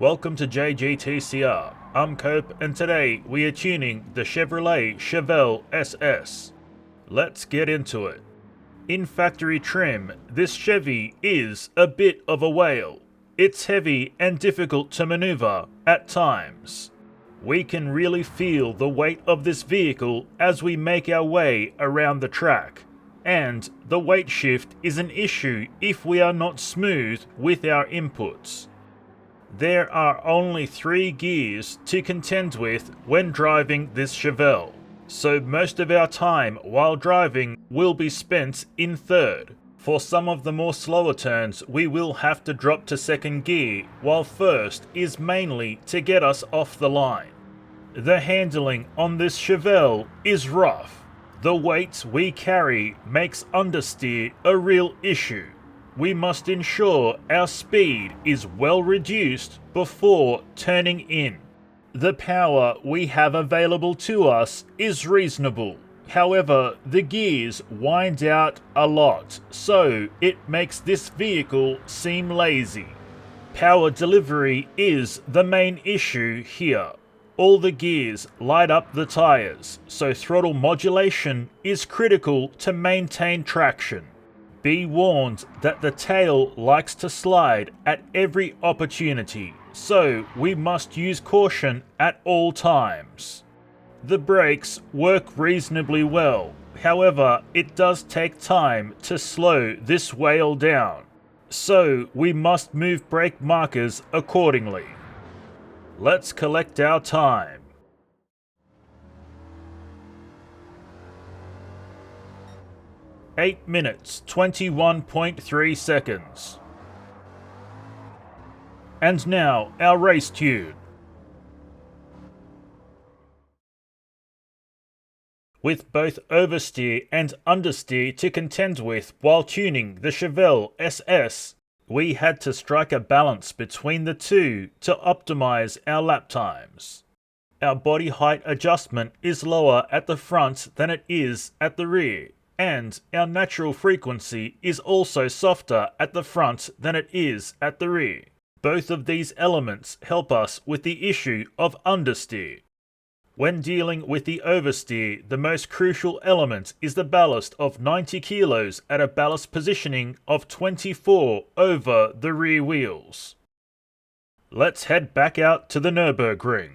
Welcome to JGTCR. I'm Cope and today we are tuning the Chevrolet Chevelle SS. Let's get into it. In factory trim, this Chevy is a bit of a whale. It's heavy and difficult to maneuver at times. We can really feel the weight of this vehicle as we make our way around the track. And the weight shift is an issue if we are not smooth with our inputs. There are only 3 gears to contend with when driving this Chevelle, so most of our time while driving will be spent in third. For some of the more slower turns we will have to drop to second gear, while first is mainly to get us off the line. The handling on this Chevelle is rough. The weight we carry makes understeer a real issue. We must ensure our speed is well reduced before turning in. The power we have available to us is reasonable. However, the gears wind out a lot, so it makes this vehicle seem lazy. Power delivery is the main issue here. All the gears light up the tires, so throttle modulation is critical to maintain traction. Be warned that the tail likes to slide at every opportunity, so we must use caution at all times. The brakes work reasonably well, however it does take time to slow this whale down, so we must move brake markers accordingly. Let's collect our time. 8 minutes 21.3 seconds. And now our race tune. With both oversteer and understeer to contend with while tuning the Chevelle SS, we had to strike a balance between the two to optimize our lap times. Our body height adjustment is lower at the front than it is at the rear, and our natural frequency is also softer at the front than it is at the rear. Both of these elements help us with the issue of understeer. When dealing with the oversteer, the most crucial element is the ballast of 90 kilos at a ballast positioning of 24 over the rear wheels. Let's head back out to the Nürburgring.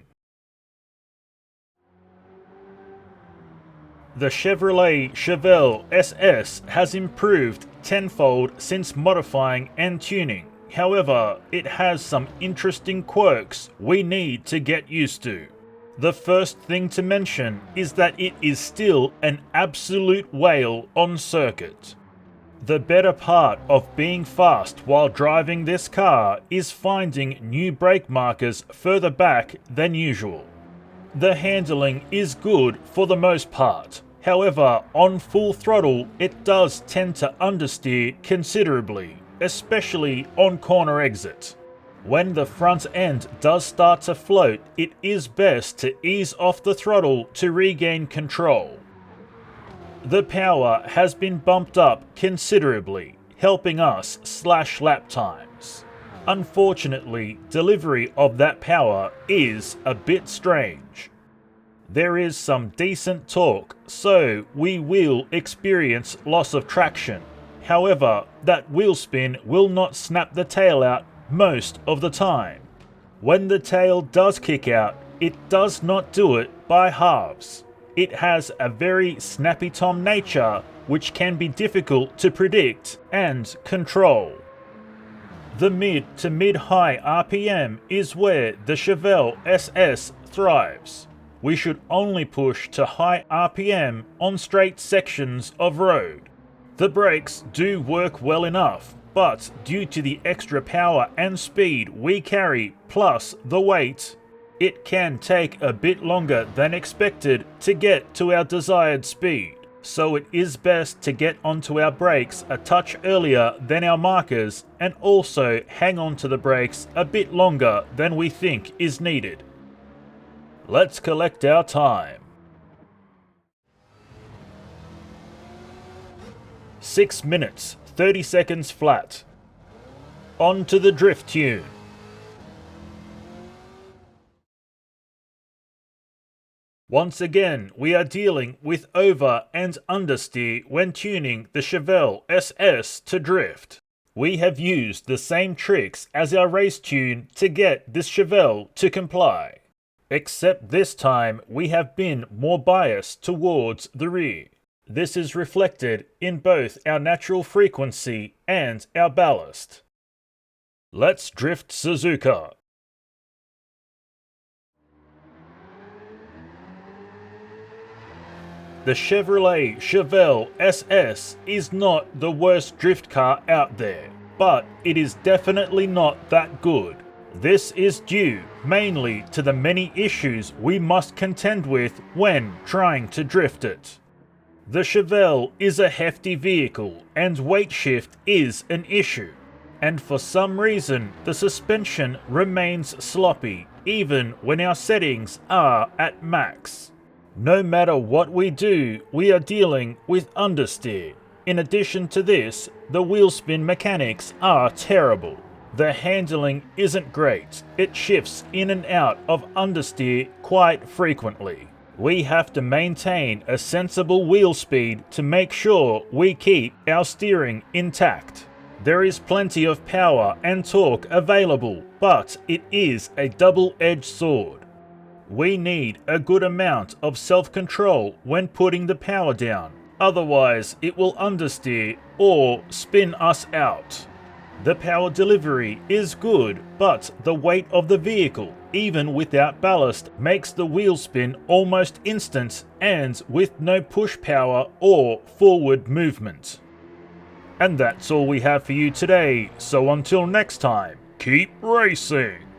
The Chevrolet Chevelle SS has improved tenfold since modifying and tuning. However, it has some interesting quirks we need to get used to. The first thing to mention is that it is still an absolute whale on circuit. The better part of being fast while driving this car is finding new brake markers further back than usual. The handling is good for the most part. However, on full throttle, it does tend to understeer considerably, especially on corner exit. When the front end does start to float, it is best to ease off the throttle to regain control. The power has been bumped up considerably, helping us slash lap times. Unfortunately, delivery of that power is a bit strange. There is some decent torque, so we will experience loss of traction. However, that wheel spin will not snap the tail out most of the time. When the tail does kick out, it does not do it by halves. It has a very snappy tom nature which can be difficult to predict and control. The mid to mid-high RPM is where the Chevelle SS thrives. We should only push to high RPM on straight sections of road. The brakes do work well enough, but due to the extra power and speed we carry plus the weight, it can take a bit longer than expected to get to our desired speed. So it is best to get onto our brakes a touch earlier than our markers and also hang on to the brakes a bit longer than we think is needed. Let's collect our time. 6 minutes, 30 seconds flat. On to the drift tune. Once again, we are dealing with over and understeer when tuning the Chevelle SS to drift. We have used the same tricks as our race tune to get this Chevelle to comply. Except this time we have been more biased towards the rear. This is reflected in both our natural frequency and our ballast. Let's drift Suzuka. The Chevrolet Chevelle SS is not the worst drift car out there, but it is definitely not that good. This is due mainly to the many issues we must contend with when trying to drift it. The Chevelle is a hefty vehicle and weight shift is an issue, and for some reason the suspension remains sloppy even when our settings are at max. No matter what we do, we are dealing with understeer. In addition to this, the wheel spin mechanics are terrible. The handling isn't great. It shifts in and out of understeer quite frequently. We have to maintain a sensible wheel speed to make sure we keep our steering intact. There is plenty of power and torque available, but it is a double-edged sword. We need a good amount of self-control when putting the power down, otherwise it will understeer or spin us out. The power delivery is good, but the weight of the vehicle, even without ballast, makes the wheel spin almost instant and with no push power or forward movement. And that's all we have for you today, so until next time, keep racing!